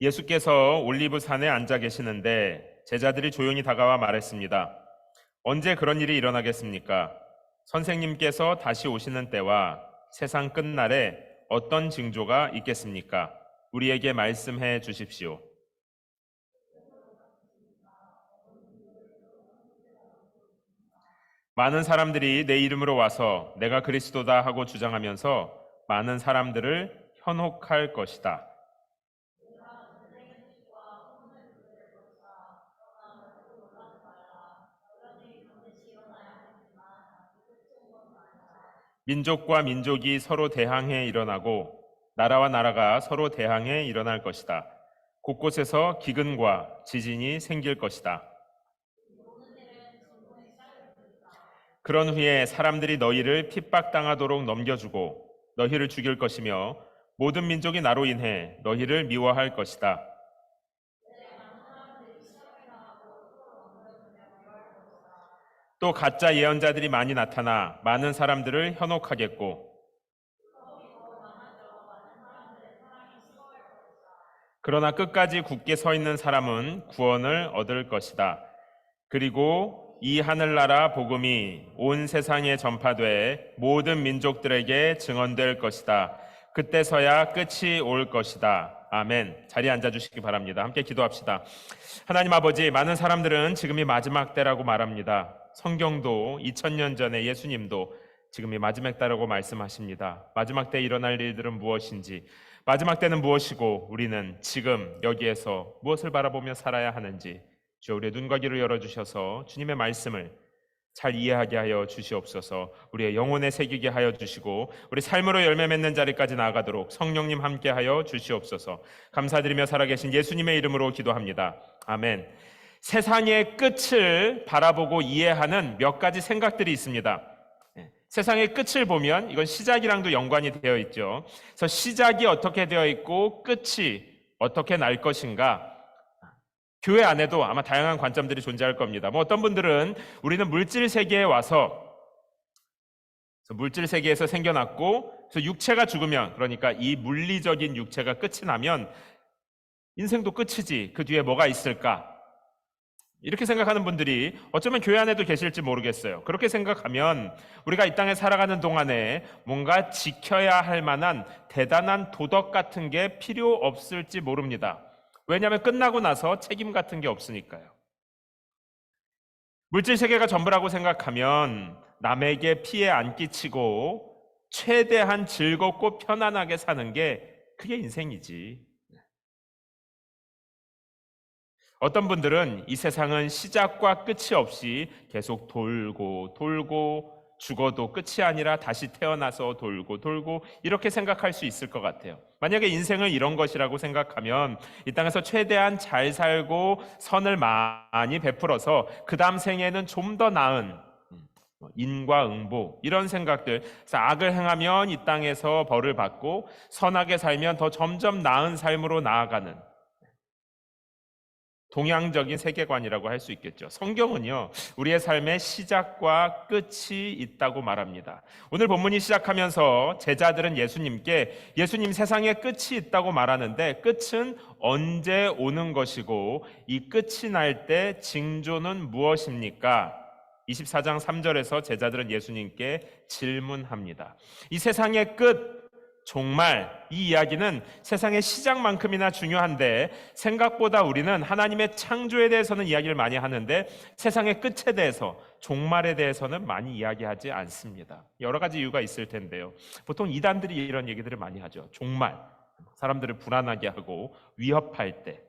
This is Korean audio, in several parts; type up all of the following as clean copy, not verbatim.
예수께서 올리브산에 앉아 계시는데 제자들이 조용히 다가와 말했습니다. 언제 그런 일이 일어나겠습니까? 선생님께서 다시 오시는 때와 세상 끝날에 어떤 징조가 있겠습니까? 우리에게 말씀해 주십시오. 많은 사람들이 내 이름으로 와서 내가 그리스도다 하고 주장하면서 많은 사람들을 현혹할 것이다. 민족과 민족이 서로 대항해 일어나고 나라와 나라가 서로 대항해 일어날 것이다. 곳곳에서 기근과 지진이 생길 것이다. 그런 후에 사람들이 너희를 핍박당하도록 넘겨주고 너희를 죽일 것이며 모든 민족이 나로 인해 너희를 미워할 것이다. 또 가짜 예언자들이 많이 나타나 많은 사람들을 현혹하겠고 그러나 끝까지 굳게 서 있는 사람은 구원을 얻을 것이다. 그리고 이 하늘나라 복음이 온 세상에 전파돼 모든 민족들에게 증언될 것이다. 그때서야 끝이 올 것이다. 아멘. 자리에 앉아주시기 바랍니다. 함께 기도합시다. 하나님 아버지, 많은 사람들은 지금이 마지막 때라고 말합니다. 성경도 2000년 전에 예수님도 지금이 마지막 때라고 말씀하십니다. 마지막 때 일어날 일들은 무엇인지, 마지막 때는 무엇이고 우리는 지금 여기에서 무엇을 바라보며 살아야 하는지 주여 우리의 눈과 귀를 열어주셔서 주님의 말씀을 잘 이해하게 하여 주시옵소서. 우리의 영혼에 새기게 하여 주시고 우리 삶으로 열매 맺는 자리까지 나아가도록 성령님 함께 하여 주시옵소서. 감사드리며 살아계신 예수님의 이름으로 기도합니다. 아멘. 세상의 끝을 바라보고 이해하는 몇 가지 생각들이 있습니다. 세상의 끝을 보면 이건 시작이랑도 연관이 되어 있죠. 그래서 시작이 어떻게 되어 있고 끝이 어떻게 날 것인가, 교회 안에도 아마 다양한 관점들이 존재할 겁니다. 어떤 분들은 우리는 물질 세계에 와서 물질 세계에서 생겨났고 그래서 육체가 죽으면, 그러니까 이 물리적인 육체가 끝이 나면 인생도 끝이지 그 뒤에 뭐가 있을까, 이렇게 생각하는 분들이 어쩌면 교회 안에도 계실지 모르겠어요. 그렇게 생각하면 우리가 이 땅에 살아가는 동안에 뭔가 지켜야 할 만한 대단한 도덕 같은 게 필요 없을지 모릅니다. 왜냐하면 끝나고 나서 책임 같은 게 없으니까요. 물질 세계가 전부라고 생각하면 남에게 피해 안 끼치고 최대한 즐겁고 편안하게 사는 게 그게 인생이지. 어떤 분들은 이 세상은 시작과 끝이 없이 계속 돌고 돌고 죽어도 끝이 아니라 다시 태어나서 돌고 돌고 이렇게 생각할 수 있을 것 같아요. 만약에 인생을 이런 것이라고 생각하면 이 땅에서 최대한 잘 살고 선을 많이 베풀어서 그 다음 생에는 좀 더 나은 인과응보 이런 생각들, 그래서 악을 행하면 이 땅에서 벌을 받고 선하게 살면 더 점점 나은 삶으로 나아가는 동양적인 세계관이라고 할 수 있겠죠. 성경은요, 우리의 삶의 시작과 끝이 있다고 말합니다. 오늘 본문이 시작하면서 제자들은 예수님께 예수님, 세상에 끝이 있다고 말하는데 끝은 언제 오는 것이고 이 끝이 날 때 징조는 무엇입니까? 24장 3절에서 제자들은 예수님께 질문합니다. 이 세상의 끝, 정말 이 이야기는 세상의 시작만큼이나 중요한데 생각보다 우리는 하나님의 창조에 대해서는 이야기를 많이 하는데 세상의 끝에 대해서, 종말에 대해서는 많이 이야기하지 않습니다. 여러 가지 이유가 있을 텐데요. 보통 이단들이 이런 얘기들을 많이 하죠. 종말, 사람들을 불안하게 하고 위협할 때.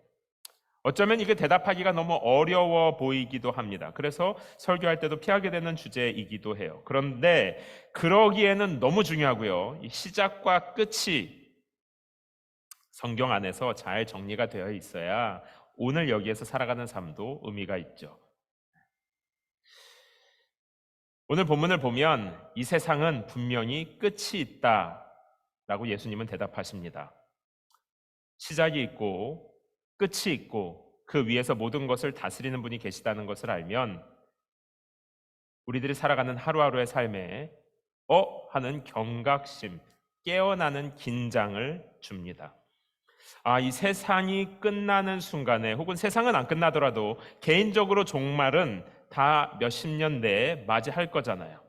어쩌면 이게 대답하기가 너무 어려워 보이기도 합니다. 그래서 설교할 때도 피하게 되는 주제이기도 해요. 그런데 그러기에는 너무 중요하고요. 이 시작과 끝이 성경 안에서 잘 정리가 되어 있어야 오늘 여기에서 살아가는 삶도 의미가 있죠. 오늘 본문을 보면 이 세상은 분명히 끝이 있다라고 예수님은 대답하십니다. 시작이 있고 끝이 있고 그 위에서 모든 것을 다스리는 분이 계시다는 것을 알면 우리들이 살아가는 하루하루의 삶에 하는 경각심, 깨어나는 긴장을 줍니다. 이 세상이 끝나는 순간에, 혹은 세상은 안 끝나더라도 개인적으로 종말은 다 몇십 년 내에 맞이할 거잖아요.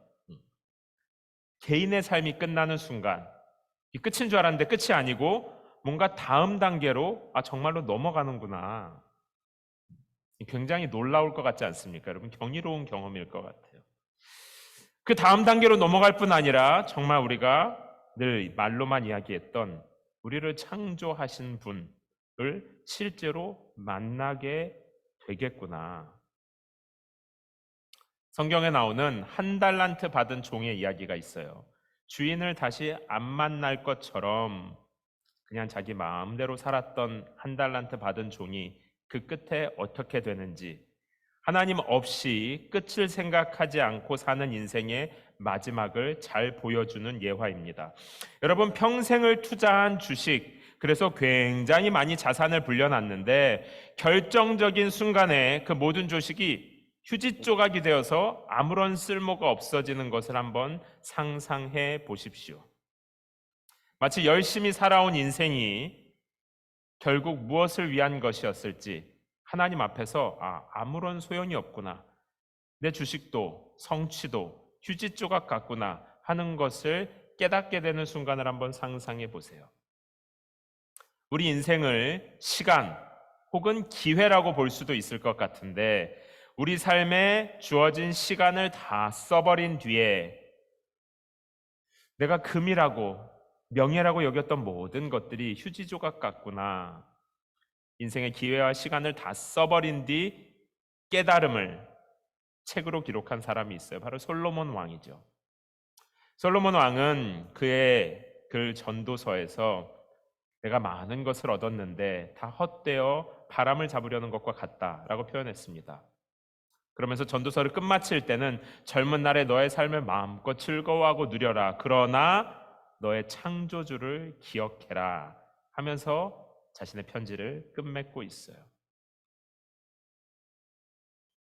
개인의 삶이 끝나는 순간, 이 끝인 줄 알았는데 끝이 아니고 뭔가 다음 단계로 정말로 넘어가는구나. 굉장히 놀라울 것 같지 않습니까? 여러분, 경이로운 경험일 것 같아요. 그 다음 단계로 넘어갈 뿐 아니라 정말 우리가 늘 말로만 이야기했던 우리를 창조하신 분을 실제로 만나게 되겠구나. 성경에 나오는 한 달란트 받은 종의 이야기가 있어요. 주인을 다시 안 만날 것처럼 그냥 자기 마음대로 살았던 한 달란트 받은 종이 그 끝에 어떻게 되는지, 하나님 없이 끝을 생각하지 않고 사는 인생의 마지막을 잘 보여주는 예화입니다. 여러분, 평생을 투자한 주식, 그래서 굉장히 많이 자산을 불려놨는데 결정적인 순간에 그 모든 주식이 휴지 조각이 되어서 아무런 쓸모가 없어지는 것을 한번 상상해 보십시오. 마치 열심히 살아온 인생이 결국 무엇을 위한 것이었을지 하나님 앞에서 아무런 소용이 없구나, 내 주식도 성취도 휴지 조각 같구나 하는 것을 깨닫게 되는 순간을 한번 상상해 보세요. 우리 인생을 시간 혹은 기회라고 볼 수도 있을 것 같은데, 우리 삶에 주어진 시간을 다 써버린 뒤에 내가 금이라고 명예라고 여겼던 모든 것들이 휴지 조각 같구나, 인생의 기회와 시간을 다 써버린 뒤 깨달음을 책으로 기록한 사람이 있어요. 바로 솔로몬 왕이죠. 솔로몬 왕은 그의 글 전도서에서 내가 많은 것을 얻었는데 다 헛되어 바람을 잡으려는 것과 같다라고 표현했습니다. 그러면서 전도서를 끝마칠 때는 젊은 날에 너의 삶을 마음껏 즐거워하고 누려라. 그러나 너의 창조주를 기억해라 하면서 자신의 편지를 끝맺고 있어요.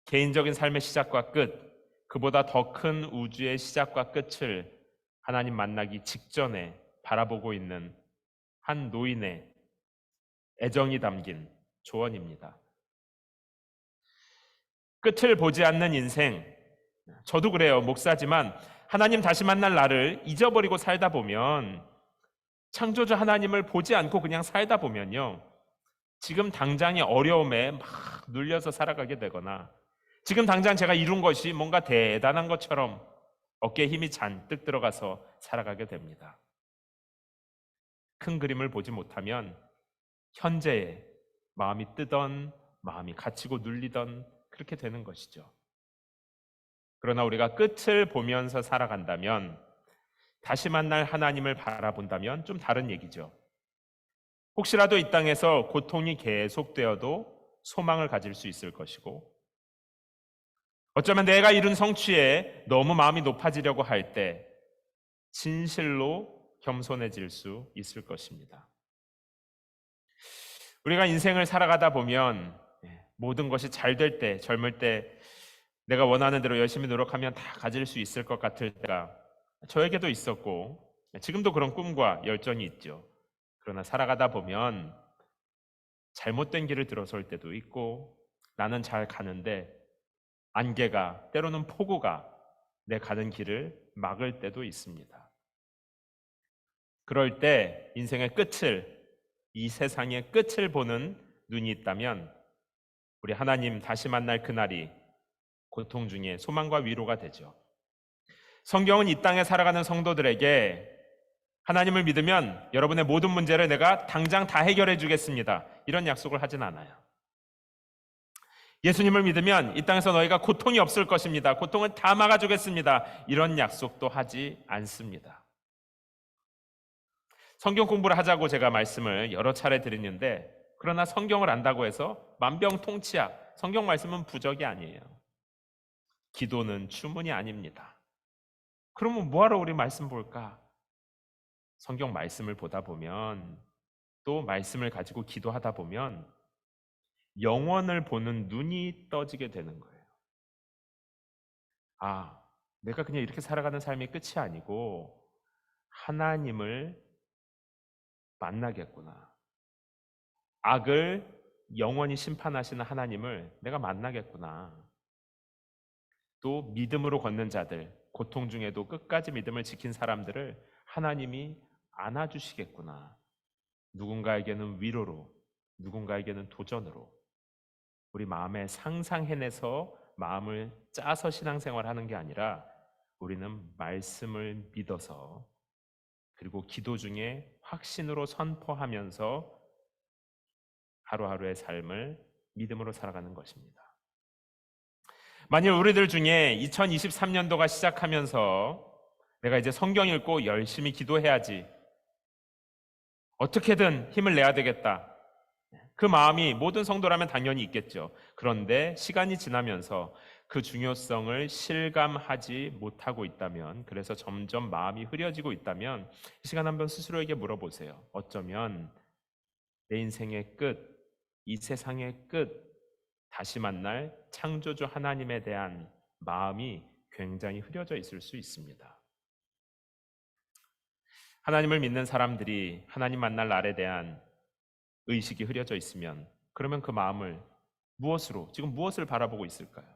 개인적인 삶의 시작과 끝, 그보다 더 큰 우주의 시작과 끝을 하나님 만나기 직전에 바라보고 있는 한 노인의 애정이 담긴 조언입니다. 끝을 보지 않는 인생, 저도 그래요. 목사지만 하나님 다시 만날 날을 잊어버리고 살다 보면, 창조주 하나님을 보지 않고 그냥 살다 보면요, 지금 당장의 어려움에 막 눌려서 살아가게 되거나, 지금 당장 제가 이룬 것이 뭔가 대단한 것처럼 어깨에 힘이 잔뜩 들어가서 살아가게 됩니다. 큰 그림을 보지 못하면 현재에 마음이 뜨던, 마음이 갇히고 눌리던 그렇게 되는 것이죠. 그러나 우리가 끝을 보면서 살아간다면, 다시 만날 하나님을 바라본다면 좀 다른 얘기죠. 혹시라도 이 땅에서 고통이 계속되어도 소망을 가질 수 있을 것이고, 어쩌면 내가 이룬 성취에 너무 마음이 높아지려고 할 때 진실로 겸손해질 수 있을 것입니다. 우리가 인생을 살아가다 보면 모든 것이 잘 될 때, 젊을 때 내가 원하는 대로 열심히 노력하면 다 가질 수 있을 것 같을 때가 저에게도 있었고, 지금도 그런 꿈과 열정이 있죠. 그러나 살아가다 보면 잘못된 길을 들어설 때도 있고, 나는 잘 가는데 안개가, 때로는 폭우가 내 가는 길을 막을 때도 있습니다. 그럴 때 인생의 끝을, 이 세상의 끝을 보는 눈이 있다면 우리 하나님 다시 만날 그날이 고통 중에 소망과 위로가 되죠. 성경은 이 땅에 살아가는 성도들에게 하나님을 믿으면 여러분의 모든 문제를 내가 당장 다 해결해 주겠습니다, 이런 약속을 하진 않아요. 예수님을 믿으면 이 땅에서 너희가 고통이 없을 것입니다, 고통을 다 막아주겠습니다, 이런 약속도 하지 않습니다. 성경 공부를 하자고 제가 말씀을 여러 차례 드렸는데, 그러나 성경을 안다고 해서 만병통치약, 성경 말씀은 부적이 아니에요. 기도는 주문이 아닙니다. 그러면 뭐하러 우리 말씀 볼까? 성경 말씀을 보다 보면, 또 말씀을 가지고 기도하다 보면 영원을 보는 눈이 떠지게 되는 거예요. 내가 그냥 이렇게 살아가는 삶이 끝이 아니고 하나님을 만나겠구나. 악을 영원히 심판하시는 하나님을 내가 만나겠구나. 또 믿음으로 걷는 자들, 고통 중에도 끝까지 믿음을 지킨 사람들을 하나님이 안아주시겠구나. 누군가에게는 위로로, 누군가에게는 도전으로 우리 마음에 상상해내서 마음을 짜서 신앙생활하는 게 아니라 우리는 말씀을 믿어서 그리고 기도 중에 확신으로 선포하면서 하루하루의 삶을 믿음으로 살아가는 것입니다. 만일 우리들 중에 2023년도가 시작하면서 내가 이제 성경 읽고 열심히 기도해야지, 어떻게든 힘을 내야 되겠다, 그 마음이 모든 성도라면 당연히 있겠죠. 그런데 시간이 지나면서 그 중요성을 실감하지 못하고 있다면, 그래서 점점 마음이 흐려지고 있다면 이 시간 한번 스스로에게 물어보세요. 어쩌면 내 인생의 끝, 이 세상의 끝, 다시 만날 창조주 하나님에 대한 마음이 굉장히 흐려져 있을 수 있습니다. 하나님을 믿는 사람들이 하나님 만날 날에 대한 의식이 흐려져 있으면 그러면 그 마음을 무엇으로, 지금 무엇을 바라보고 있을까요?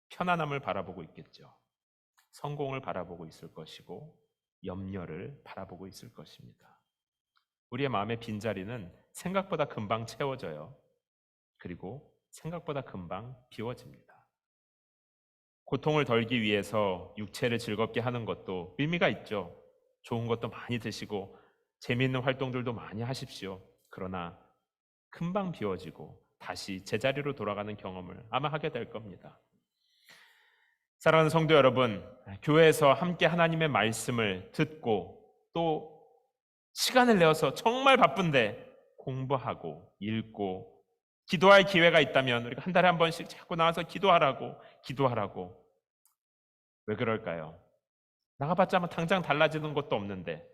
편안함을 바라보고 있겠죠. 성공을 바라보고 있을 것이고 염려를 바라보고 있을 것입니다. 우리의 마음의 빈자리는 생각보다 금방 채워져요. 그리고 생각보다 금방 비워집니다. 고통을 덜기 위해서 육체를 즐겁게 하는 것도 의미가 있죠. 좋은 것도 많이 드시고 재미있는 활동들도 많이 하십시오. 그러나 금방 비워지고 다시 제자리로 돌아가는 경험을 아마 하게 될 겁니다. 사랑하는 성도 여러분, 교회에서 함께 하나님의 말씀을 듣고 또 시간을 내어서 정말 바쁜데 공부하고 읽고 기도할 기회가 있다면 우리가 한 달에 한 번씩 자꾸 나와서 기도하라고. 왜 그럴까요? 나가봤자 당장 달라지는 것도 없는데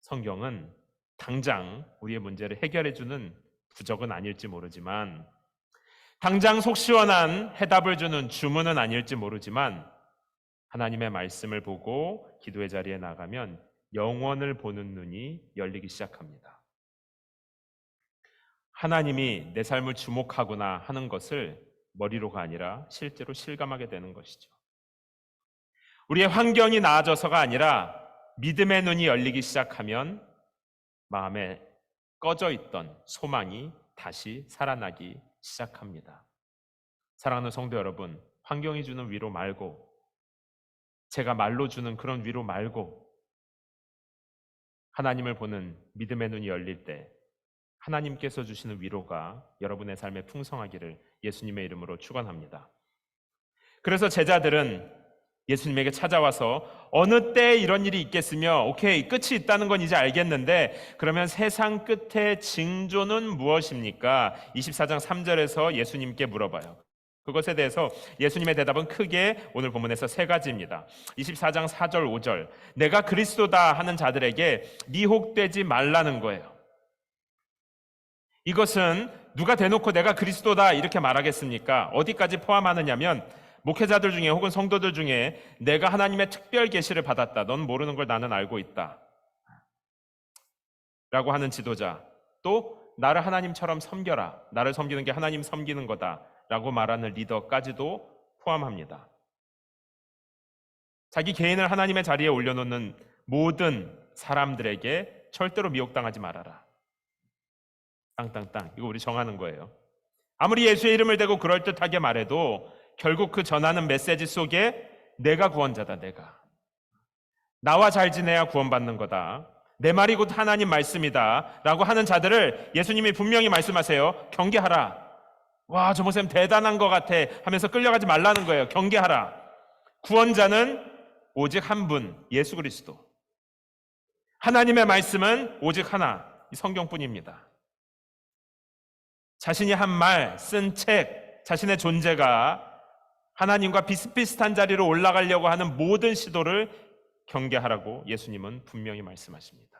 성경은 당장 우리의 문제를 해결해주는 부적은 아닐지 모르지만, 당장 속 시원한 해답을 주는 주문은 아닐지 모르지만, 하나님의 말씀을 보고 기도의 자리에 나가면 영원을 보는 눈이 열리기 시작합니다. 하나님이 내 삶을 주목하구나 하는 것을 머리로가 아니라 실제로 실감하게 되는 것이죠. 우리의 환경이 나아져서가 아니라 믿음의 눈이 열리기 시작하면 마음에 꺼져 있던 소망이 다시 살아나기 시작합니다. 사랑하는 성도 여러분, 환경이 주는 위로 말고, 제가 말로 주는 그런 위로 말고, 하나님을 보는 믿음의 눈이 열릴 때 하나님께서 주시는 위로가 여러분의 삶에 풍성하기를 예수님의 이름으로 축원합니다. 그래서 제자들은 예수님에게 찾아와서 어느 때에 이런 일이 있겠으며, 오케이, 끝이 있다는 건 이제 알겠는데 그러면 세상 끝의 징조는 무엇입니까? 24장 3절에서 예수님께 물어봐요. 그것에 대해서 예수님의 대답은 크게 오늘 본문에서 세 가지입니다. 24장 4절 5절, 내가 그리스도다 하는 자들에게 미혹되지 말라는 거예요. 이것은 누가 대놓고 내가 그리스도다 이렇게 말하겠습니까? 어디까지 포함하느냐면, 목회자들 중에 혹은 성도들 중에 내가 하나님의 특별 계시를 받았다, 넌 모르는 걸 나는 알고 있다 라고 하는 지도자, 또 나를 하나님처럼 섬겨라, 나를 섬기는 게 하나님 섬기는 거다 라고 말하는 리더까지도 포함합니다. 자기 개인을 하나님의 자리에 올려놓는 모든 사람들에게 절대로 미혹당하지 말아라. 땅땅땅, 이거 우리 정하는 거예요. 아무리 예수의 이름을 대고 그럴듯하게 말해도 결국 그 전하는 메시지 속에 내가 구원자다, 내가 나와 잘 지내야 구원받는 거다, 내 말이 곧 하나님 말씀이다 라고 하는 자들을 예수님이 분명히 말씀하세요. 경계하라. 와, 저 목사님 대단한 것 같아 하면서 끌려가지 말라는 거예요. 경계하라. 구원자는 오직 한 분, 예수 그리스도. 하나님의 말씀은 오직 하나, 이 성경뿐입니다. 자신이 한 말, 쓴 책, 자신의 존재가 하나님과 비슷비슷한 자리로 올라가려고 하는 모든 시도를 경계하라고 예수님은 분명히 말씀하십니다.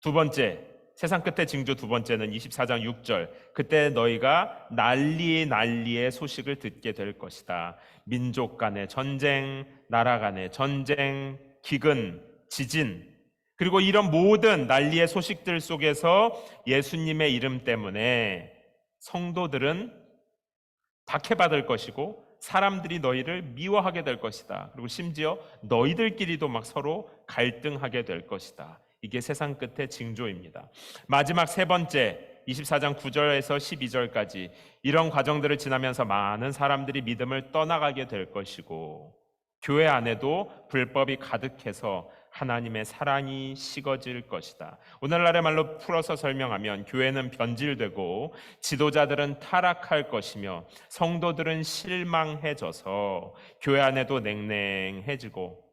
두 번째, 세상 끝의 징조 두 번째는 24장 6절. 그때 너희가 난리의 소식을 듣게 될 것이다. 민족 간의 전쟁, 나라 간의 전쟁, 기근, 지진, 그리고 이런 모든 난리의 소식들 속에서 예수님의 이름 때문에 성도들은 박해받을 것이고 사람들이 너희를 미워하게 될 것이다. 그리고 심지어 너희들끼리도 막 서로 갈등하게 될 것이다. 이게 세상 끝의 징조입니다. 마지막 세 번째 24장 9절에서 12절까지 이런 과정들을 지나면서 많은 사람들이 믿음을 떠나가게 될 것이고 교회 안에도 불법이 가득해서 하나님의 사랑이 식어질 것이다. 오늘날의 말로 풀어서 설명하면 교회는 변질되고 지도자들은 타락할 것이며 성도들은 실망해져서 교회 안에도 냉랭해지고,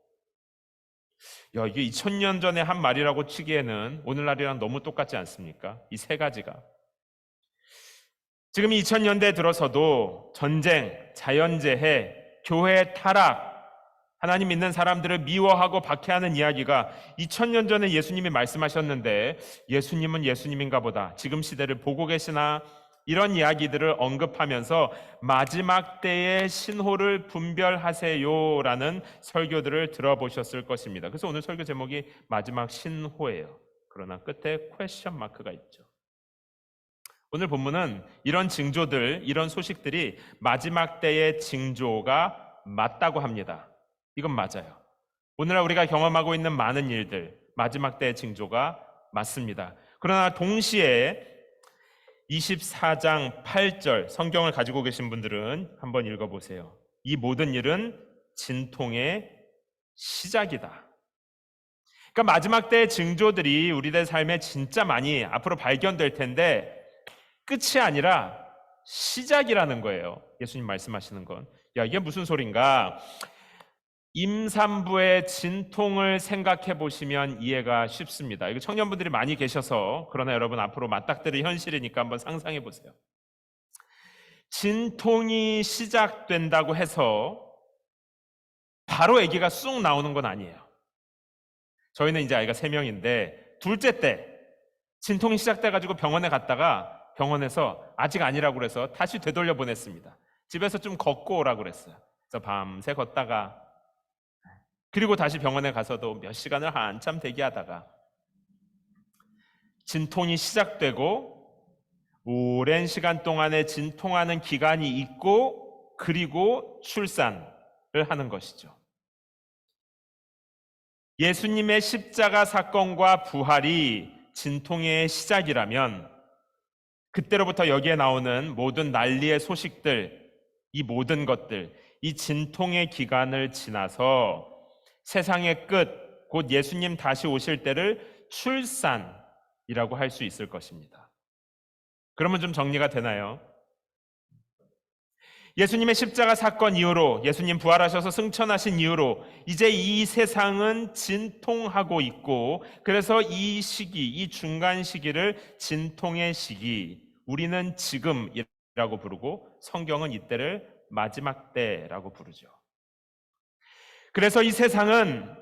이게 2000년 전에 한 말이라고 치기에는 오늘날이랑 너무 똑같지 않습니까? 이 세 가지가. 지금 2000년대에 들어서도 전쟁, 자연재해, 교회 타락, 하나님 믿는 사람들을 미워하고 박해하는 이야기가 2000년 전에 예수님이 말씀하셨는데 예수님은 예수님인가 보다, 지금 시대를 보고 계시나, 이런 이야기들을 언급하면서 마지막 때의 신호를 분별하세요라는 설교들을 들어보셨을 것입니다. 그래서 오늘 설교 제목이 마지막 신호예요. 그러나 끝에 퀘스천 마크가 있죠. 오늘 본문은 이런 징조들, 이런 소식들이 마지막 때의 징조가 맞다고 합니다. 이건 맞아요. 오늘날 우리가 경험하고 있는 많은 일들, 마지막 때의 징조가 맞습니다. 그러나 동시에 24장 8절 성경을 가지고 계신 분들은 한번 읽어보세요. 이 모든 일은 진통의 시작이다. 그러니까 마지막 때의 징조들이 우리들 삶에 진짜 많이 앞으로 발견될 텐데 끝이 아니라 시작이라는 거예요. 예수님 말씀하시는 건. 이게 무슨 소린가? 임산부의 진통을 생각해 보시면 이해가 쉽습니다. 이거 청년분들이 많이 계셔서, 그러나 여러분 앞으로 맞닥뜨릴 현실이니까 한번 상상해 보세요. 진통이 시작된다고 해서 바로 아기가 쑥 나오는 건 아니에요. 저희는 이제 아이가 3명인데 둘째 때 진통이 시작돼가지고 병원에 갔다가 병원에서 아직 아니라고 그래서 다시 되돌려 보냈습니다. 집에서 좀 걷고 오라고 그랬어요. 그래서 밤새 걷다가, 그리고 다시 병원에 가서도 몇 시간을 한참 대기하다가 진통이 시작되고 오랜 시간 동안에 진통하는 기간이 있고, 그리고 출산을 하는 것이죠. 예수님의 십자가 사건과 부활이 진통의 시작이라면 그때로부터 여기에 나오는 모든 난리의 소식들, 이 모든 것들, 이 진통의 기간을 지나서 세상의 끝, 곧 예수님 다시 오실 때를 출산이라고 할 수 있을 것입니다. 그러면 좀 정리가 되나요? 예수님의 십자가 사건 이후로, 예수님 부활하셔서 승천하신 이후로 이제 이 세상은 진통하고 있고, 그래서 이 시기, 이 중간 시기를 진통의 시기, 우리는 지금이라고 부르고 성경은 이때를 마지막 때라고 부르죠. 그래서 이 세상은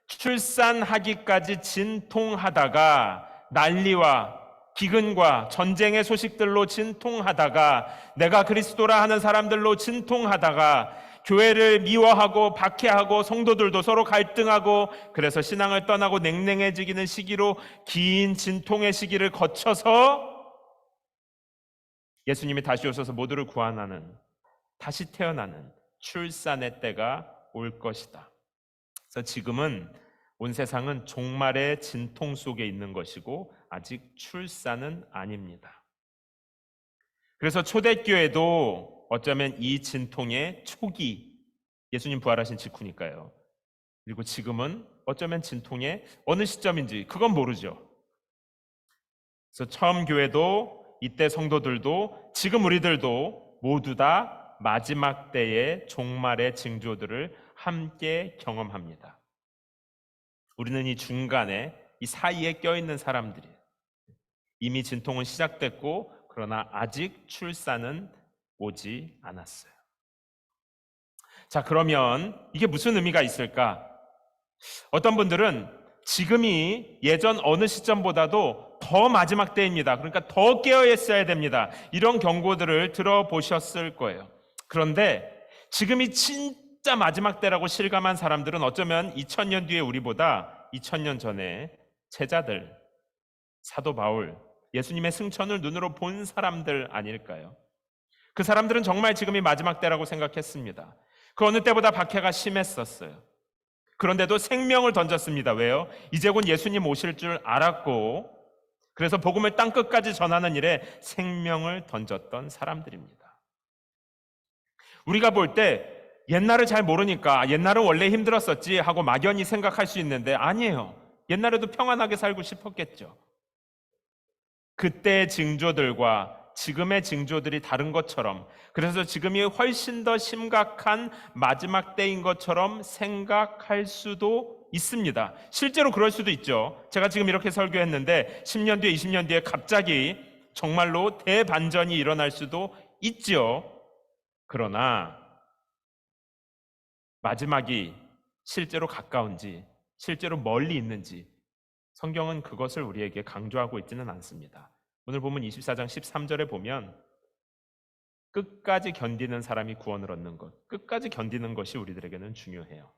출산하기까지 진통하다가 난리와 기근과 전쟁의 소식들로 진통하다가 내가 그리스도라 하는 사람들로 진통하다가 교회를 미워하고 박해하고 성도들도 서로 갈등하고 그래서 신앙을 떠나고 냉랭해지기는 시기로 긴 진통의 시기를 거쳐서 예수님이 다시 오셔서 모두를 구원하는, 다시 태어나는 출산의 때가 올 것이다. 그래서 지금은 온 세상은 종말의 진통 속에 있는 것이고 아직 출산은 아닙니다. 그래서 초대교회도 어쩌면 이 진통의 초기, 예수님 부활하신 직후니까요. 그리고 지금은 어쩌면 진통의 어느 시점인지 그건 모르죠. 그래서 처음 교회도, 이때 성도들도, 지금 우리들도 모두 다 마지막 때의 종말의 징조들을 함께 경험합니다. 우리는 이 중간에, 이 사이에 껴있는 사람들이에요. 이미 진통은 시작됐고 그러나 아직 출산은 오지 않았어요. 자, 그러면 이게 무슨 의미가 있을까? 어떤 분들은 지금이 예전 어느 시점보다도 더 마지막 때입니다. 그러니까 더 깨어 있어야 됩니다. 이런 경고들을 들어보셨을 거예요. 그런데 지금이 진짜 마지막 때라고 실감한 사람들은 어쩌면 2000년 뒤에 우리보다 2000년 전에 제자들, 사도 바울, 예수님의 승천을 눈으로 본 사람들 아닐까요? 그 사람들은 정말 지금이 마지막 때라고 생각했습니다. 그 어느 때보다 박해가 심했었어요. 그런데도 생명을 던졌습니다. 왜요? 이제 곧 예수님 오실 줄 알았고, 그래서 복음을 땅끝까지 전하는 일에 생명을 던졌던 사람들입니다. 우리가 볼 때 옛날을 잘 모르니까 옛날은 원래 힘들었었지 하고 막연히 생각할 수 있는데 아니에요. 옛날에도 평안하게 살고 싶었겠죠. 그때의 징조들과 지금의 징조들이 다른 것처럼, 그래서 지금이 훨씬 더 심각한 마지막 때인 것처럼 생각할 수도 있습니다. 실제로 그럴 수도 있죠. 제가 지금 이렇게 설교했는데 10년 뒤에 20년 뒤에 갑자기 정말로 대반전이 일어날 수도 있죠. 그러나 마지막이 실제로 가까운지 실제로 멀리 있는지 성경은 그것을 우리에게 강조하고 있지는 않습니다. 오늘 보면 24장 13절에 보면 끝까지 견디는 사람이 구원을 얻는 것, 끝까지 견디는 것이 우리들에게는 중요해요.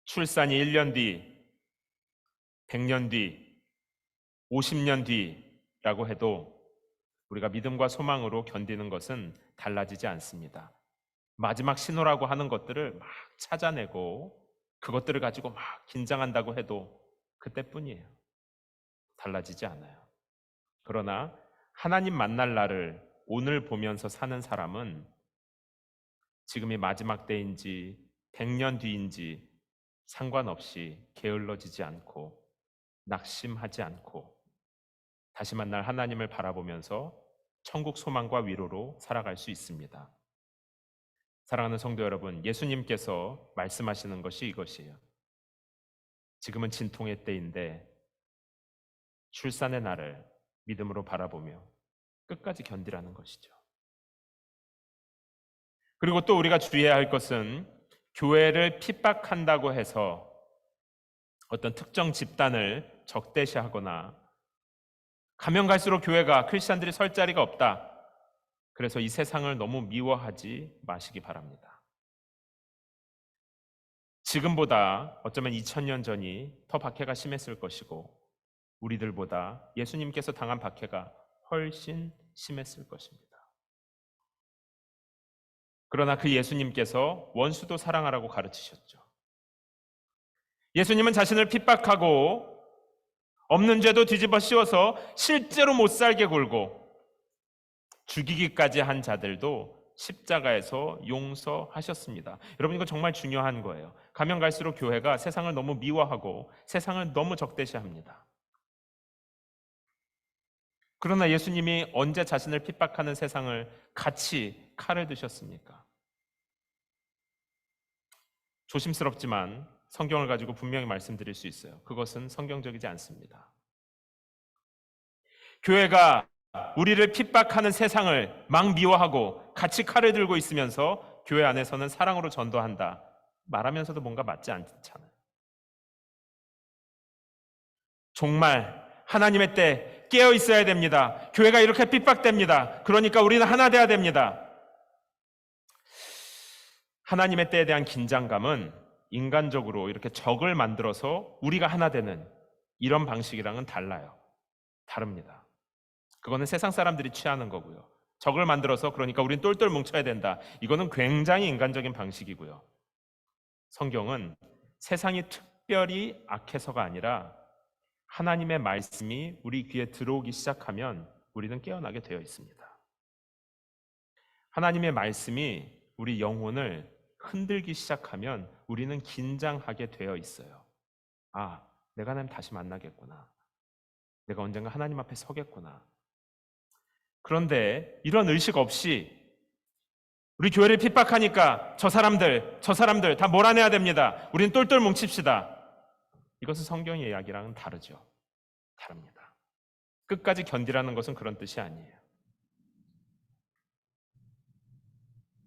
출산이 1년 뒤, 100년 뒤, 50년 뒤라고 해도 우리가 믿음과 소망으로 견디는 것은 달라지지 않습니다. 마지막 신호라고 하는 것들을 막 찾아내고 그것들을 가지고 막 긴장한다고 해도 그때뿐이에요. 달라지지 않아요. 그러나 하나님 만날 날을 오늘 보면서 사는 사람은 지금이 마지막 때인지 100년 뒤인지 상관없이 게을러지지 않고 낙심하지 않고 다시 만날 하나님을 바라보면서 천국 소망과 위로로 살아갈 수 있습니다. 사랑하는 성도 여러분, 예수님께서 말씀하시는 것이 이것이에요. 지금은 진통의 때인데 출산의 날을 믿음으로 바라보며 끝까지 견디라는 것이죠. 그리고 또 우리가 주의해야 할 것은 교회를 핍박한다고 해서 어떤 특정 집단을 적대시하거나 가면 갈수록 교회가 크리스찬들이 설 자리가 없다. 그래서 이 세상을 너무 미워하지 마시기 바랍니다. 지금보다 어쩌면 2000년 전이 더 박해가 심했을 것이고 우리들보다 예수님께서 당한 박해가 훨씬 심했을 것입니다. 그러나 그 예수님께서 원수도 사랑하라고 가르치셨죠. 예수님은 자신을 핍박하고 없는 죄도 뒤집어 씌워서 실제로 못 살게 굴고 죽이기까지 한 자들도 십자가에서 용서하셨습니다. 여러분, 이거 정말 중요한 거예요. 가면 갈수록 교회가 세상을 너무 미워하고 세상을 너무 적대시합니다. 그러나 예수님이 언제 자신을 핍박하는 세상을 같이 칼을 드셨습니까? 조심스럽지만 성경을 가지고 분명히 말씀드릴 수 있어요. 그것은 성경적이지 않습니다. 교회가 우리를 핍박하는 세상을 막 미워하고 같이 칼을 들고 있으면서 교회 안에서는 사랑으로 전도한다 말하면서도 뭔가 맞지 않잖아요. 정말 하나님의 때 깨어 있어야 됩니다. 교회가 이렇게 핍박됩니다. 그러니까 우리는 하나 돼야 됩니다. 하나님의 때에 대한 긴장감은 인간적으로 이렇게 적을 만들어서 우리가 하나 되는 이런 방식이랑은 달라요. 다릅니다. 그거는 세상 사람들이 취하는 거고요. 적을 만들어서 그러니까 우린 똘똘 뭉쳐야 된다. 이거는 굉장히 인간적인 방식이고요. 성경은 세상이 특별히 악해서가 아니라 하나님의 말씀이 우리 귀에 들어오기 시작하면 우리는 깨어나게 되어 있습니다. 하나님의 말씀이 우리 영혼을 흔들기 시작하면 우리는 긴장하게 되어 있어요. 아, 내가 하나님 다시 만나겠구나. 내가 언젠가 하나님 앞에 서겠구나. 그런데 이런 의식 없이 우리 교회를 핍박하니까 저 사람들 다 몰아내야 됩니다. 우리는 똘똘 뭉칩시다. 이것은 성경의 이야기랑은 다르죠. 다릅니다. 끝까지 견디라는 것은 그런 뜻이 아니에요.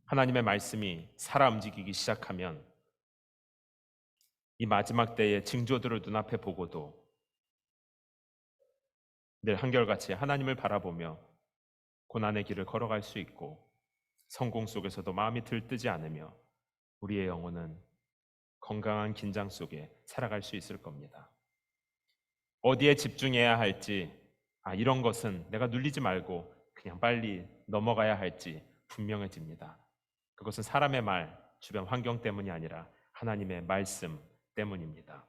하나님의 말씀이 살아 움직이기 시작하면 이 마지막 때의 징조들을 눈앞에 보고도 늘 한결같이 하나님을 바라보며 고난의 길을 걸어갈 수 있고 성공 속에서도 마음이 들뜨지 않으며 우리의 영혼은 건강한 긴장 속에 살아갈 수 있을 겁니다. 어디에 집중해야 할지, 이런 것은 내가 눌리지 말고 그냥 빨리 넘어가야 할지 분명해집니다. 그것은 사람의 말, 주변 환경 때문이 아니라 하나님의 말씀 때문입니다.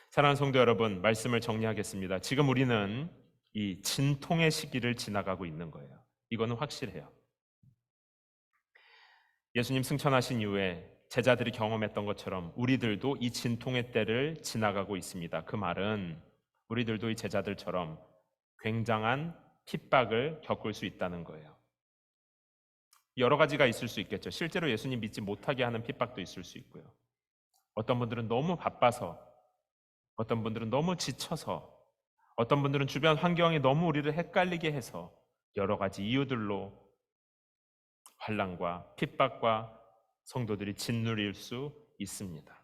사랑하는 성도 여러분, 말씀을 정리하겠습니다. 지금 우리는 이 진통의 시기를 지나가고 있는 거예요. 이거는 확실해요. 예수님 승천하신 이후에 제자들이 경험했던 것처럼 우리들도 이 진통의 때를 지나가고 있습니다. 그 말은 우리들도 이 제자들처럼 굉장한 핍박을 겪을 수 있다는 거예요. 여러 가지가 있을 수 있겠죠. 실제로 예수님 믿지 못하게 하는 핍박도 있을 수 있고요. 어떤 분들은 너무 바빠서, 어떤 분들은 너무 지쳐서, 어떤 분들은 주변 환경이 너무 우리를 헷갈리게 해서 여러 가지 이유들로 환난과 핍박과 성도들이 짓누릴 수 있습니다.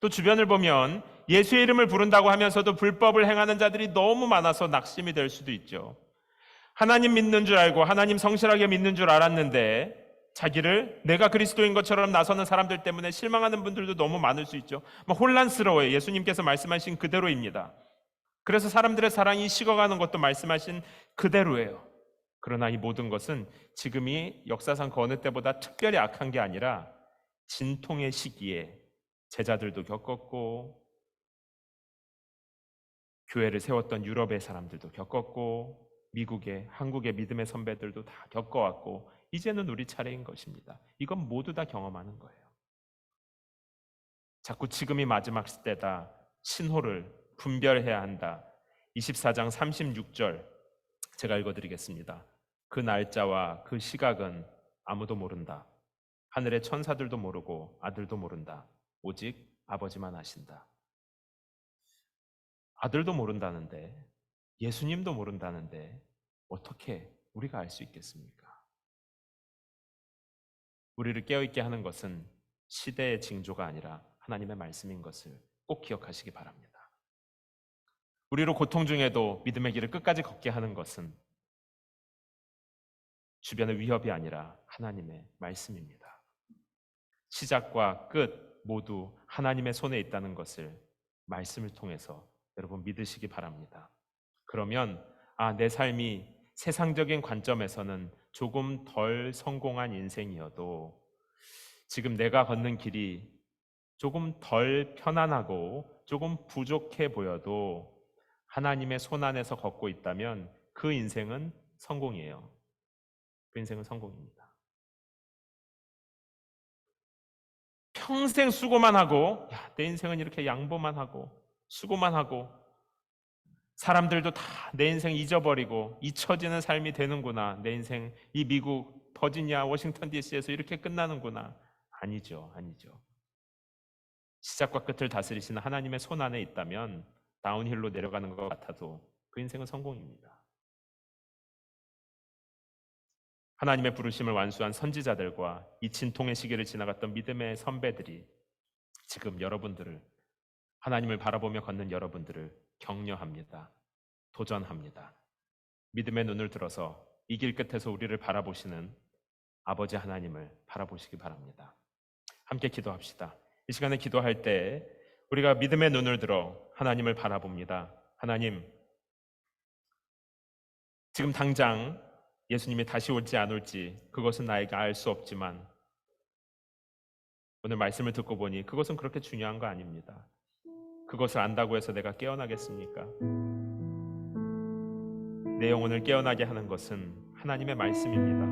또 주변을 보면 예수의 이름을 부른다고 하면서도 불법을 행하는 자들이 너무 많아서 낙심이 될 수도 있죠. 하나님 믿는 줄 알고 하나님 성실하게 믿는 줄 알았는데 자기를 내가 그리스도인 것처럼 나서는 사람들 때문에 실망하는 분들도 너무 많을 수 있죠. 혼란스러워요. 예수님께서 말씀하신 그대로입니다. 그래서 사람들의 사랑이 식어가는 것도 말씀하신 그대로예요. 그러나 이 모든 것은 지금이 역사상 그 어느 때보다 특별히 악한 게 아니라 진통의 시기에 제자들도 겪었고 교회를 세웠던 유럽의 사람들도 겪었고 미국의, 한국의 믿음의 선배들도 다 겪어왔고 이제는 우리 차례인 것입니다. 이건 모두 다 경험하는 거예요. 자꾸 지금이 마지막 때다, 신호를 분별해야 한다. 24장 36절 제가 읽어드리겠습니다. 그 날짜와 그 시각은 아무도 모른다. 하늘의 천사들도 모르고 아들도 모른다. 오직 아버지만 아신다. 아들도 모른다는데, 예수님도 모른다는데 어떻게 우리가 알 수 있겠습니까? 우리를 깨어있게 하는 것은 시대의 징조가 아니라 하나님의 말씀인 것을 꼭 기억하시기 바랍니다. 우리로 고통 중에도 믿음의 길을 끝까지 걷게 하는 것은 주변의 위협이 아니라 하나님의 말씀입니다. 시작과 끝 모두 하나님의 손에 있다는 것을 말씀을 통해서 여러분 믿으시기 바랍니다. 그러면 내 삶이 세상적인 관점에서는 조금 덜 성공한 인생이어도 지금 내가 걷는 길이 조금 덜 편안하고 조금 부족해 보여도 하나님의 손 안에서 걷고 있다면 그 인생은 성공이에요. 그 인생은 성공입니다. 평생 수고만 하고 내 인생은 이렇게 양보만 하고 수고만 하고 사람들도 다 내 인생 잊어버리고 잊혀지는 삶이 되는구나. 내 인생 이 미국 버지니아 워싱턴 DC에서 이렇게 끝나는구나. 아니죠. 시작과 끝을 다스리시는 하나님의 손 안에 있다면 다운힐로 내려가는 것 같아도 그 인생은 성공입니다. 하나님의 부르심을 완수한 선지자들과 이 진통의 시기를 지나갔던 믿음의 선배들이 지금 여러분들을, 하나님을 바라보며 걷는 여러분들을 격려합니다. 도전합니다. 믿음의 눈을 들어서 이 길 끝에서 우리를 바라보시는 아버지 하나님을 바라보시기 바랍니다. 함께 기도합시다. 이 시간에 기도할 때 우리가 믿음의 눈을 들어 하나님을 바라봅니다. 하나님, 지금 당장 예수님이 다시 올지 안 올지 그것은 나에게 알 수 없지만 오늘 말씀을 듣고 보니 그것은 그렇게 중요한 거 아닙니다. 그것을 안다고 해서 내가 깨어나겠습니까? 내 영혼을 깨어나게 하는 것은 하나님의 말씀입니다.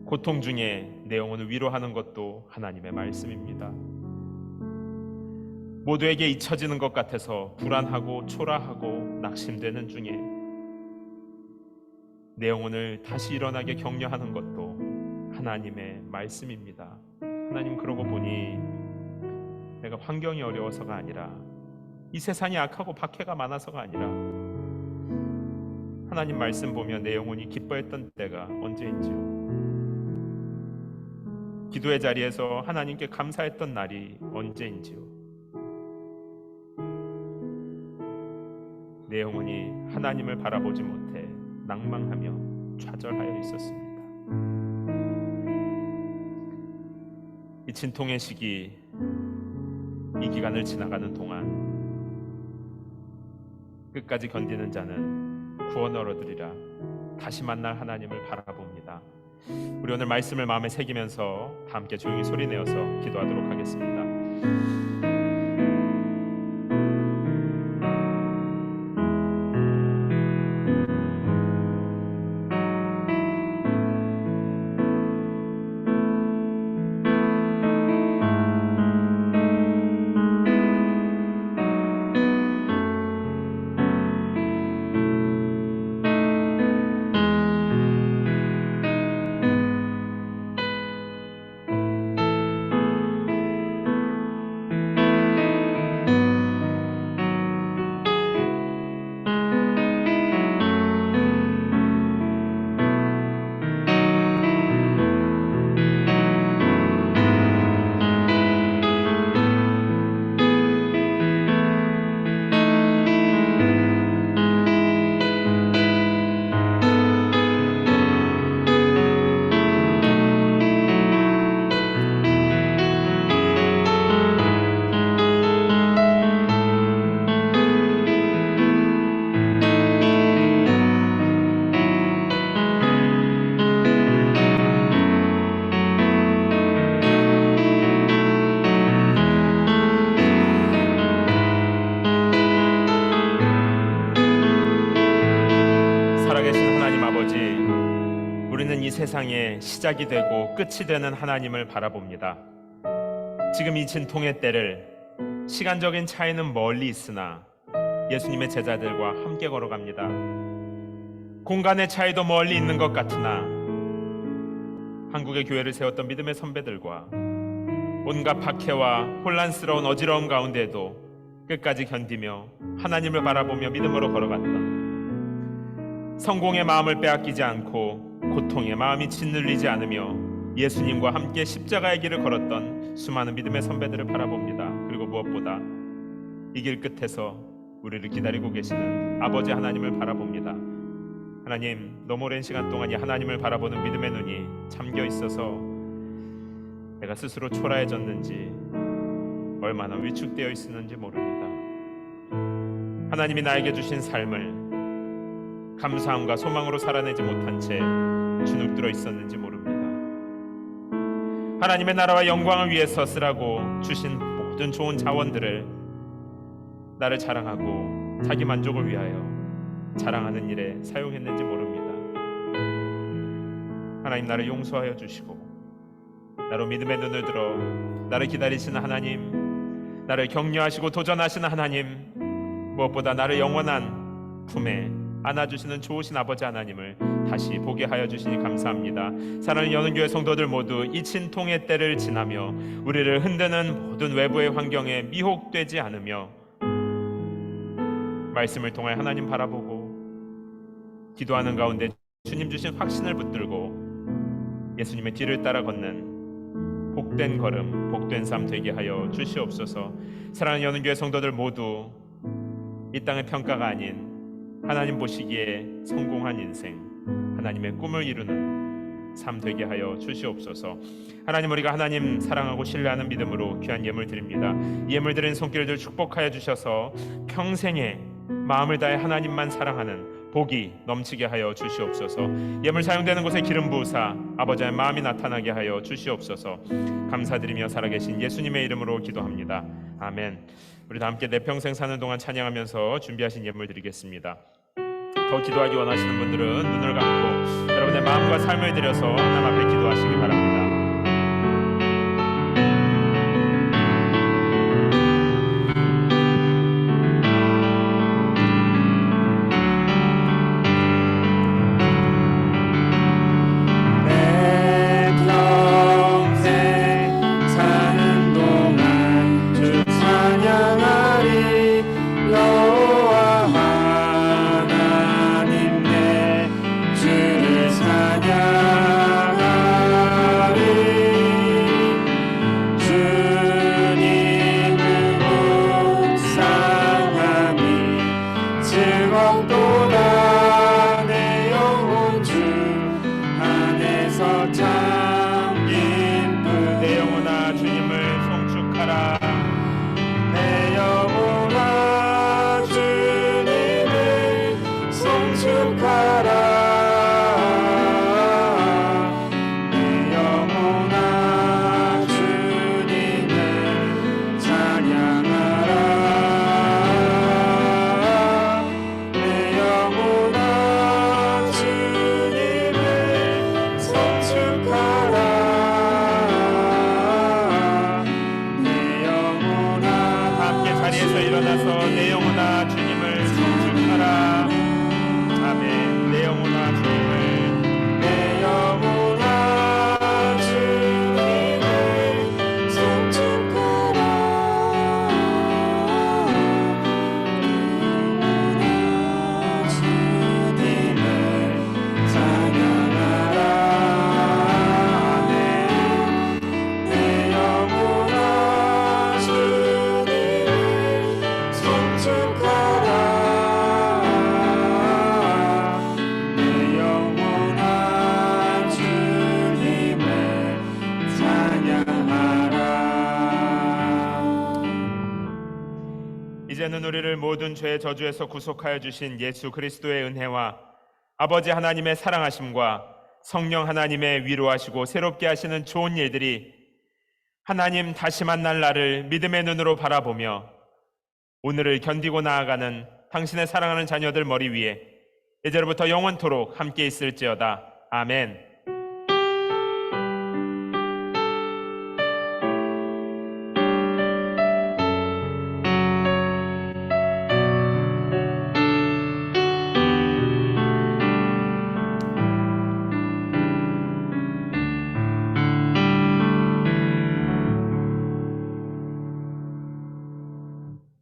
고통 중에 내 영혼을 위로하는 것도 하나님의 말씀입니다. 모두에게 잊혀지는 것 같아서 불안하고 초라하고 낙심되는 중에 내 영혼을 다시 일어나게 격려하는 것도 하나님의 말씀입니다. 하나님, 그러고 보니 내가 환경이 어려워서가 아니라 이 세상이 악하고 박해가 많아서가 아니라 하나님 말씀 보면 내 영혼이 기뻐했던 때가 언제인지요. 기도의 자리에서 하나님께 감사했던 날이 언제인지요. 내 영혼이 하나님을 바라보지 못해 낭망하며 좌절하여 있었습니다. 이 진통의 시기, 이 기간을 지나가는 동안 끝까지 견디는 자는 구원을 얻으리라 다시 만날 하나님을 바라봅니다. 우리 오늘 말씀을 마음에 새기면서 다 함께 조용히 소리내어서 기도하도록 하겠습니다. 우리는 이 세상의 시작이 되고 끝이 되는 하나님을 바라봅니다. 지금 이 진통의 때를 시간적인 차이는 멀리 있으나 예수님의 제자들과 함께 걸어갑니다. 공간의 차이도 멀리 있는 것 같으나 한국의 교회를 세웠던 믿음의 선배들과 온갖 박해와 혼란스러운 어지러움 가운데에도 끝까지 견디며 하나님을 바라보며 믿음으로 걸어갔던, 성공의 마음을 빼앗기지 않고 고통의 마음이 짓눌리지 않으며 예수님과 함께 십자가의 길을 걸었던 수많은 믿음의 선배들을 바라봅니다. 그리고 무엇보다 이 길 끝에서 우리를 기다리고 계시는 아버지 하나님을 바라봅니다. 하나님, 너무 오랜 시간 동안 이 하나님을 바라보는 믿음의 눈이 잠겨 있어서 내가 스스로 초라해졌는지 얼마나 위축되어 있었는지 모릅니다. 하나님이 나에게 주신 삶을 감사함과 소망으로 살아내지 못한 채 주눅들어 있었는지 모릅니다. 하나님의 나라와 영광을 위해서 쓰라고 주신 모든 좋은 자원들을 나를 자랑하고 자기 만족을 위하여 자랑하는 일에 사용했는지 모릅니다. 하나님, 나를 용서하여 주시고 나로 믿음의 눈을 들어 나를 기다리시는 하나님, 나를 격려하시고 도전하시는 하나님, 무엇보다 나를 영원한 품에 안아주시는 좋으신 아버지 하나님을 다시 보게 하여 주시니 감사합니다. 사랑하는 연은교회 성도들 모두 이 진통의 때를 지나며 우리를 흔드는 모든 외부의 환경에 미혹되지 않으며 말씀을 통해 하나님 바라보고 기도하는 가운데 주님 주신 확신을 붙들고 예수님의 뒤를 따라 걷는 복된 걸음, 복된 삶 되게 하여 주시옵소서. 사랑하는 연은교회 성도들 모두 이 땅의 평가가 아닌 하나님 보시기에 성공한 인생, 하나님의 꿈을 이루는 삶 되게 하여 주시옵소서. 하나님, 우리가 하나님 사랑하고 신뢰하는 믿음으로 귀한 예물 드립니다. 예물 드리는 손길들 축복하여 주셔서 평생에 마음을 다해 하나님만 사랑하는 복이 넘치게 하여 주시옵소서. 예물 사용되는 곳에 기름 부으사 아버지의 마음이 나타나게 하여 주시옵소서. 감사드리며 살아계신 예수님의 이름으로 기도합니다. 아멘. 우리 다 함께 내 평생 사는 동안 찬양하면서 준비하신 예물 드리겠습니다. 더 기도하기 원하시는 분들은 눈을 감고 여러분의 마음과 삶을 들여서 하나님 앞에 기도하시기 바랍니다. 찬양하리 일어나서 내 영혼아 주님을 송축하라. 아멘. 내 영혼아 주님을, 내 영혼아 주님을 송축하라. 주님을 찬양하라. 아멘. 내 영혼아 주님을 송축하라. 내 영혼아 주님을 찬양하라. 이제는 우리를 모든 죄의 저주에서 구속하여 주신 예수 그리스도의 은혜와 아버지 하나님의 사랑하심과 성령 하나님의 위로하시고 새롭게 하시는 좋은 일들이 하나님 다시 만날 날을 믿음의 눈으로 바라보며 오늘을 견디고 나아가는 당신의 사랑하는 자녀들 머리 위에 이제로부터 영원토록 함께 있을지어다. 아멘.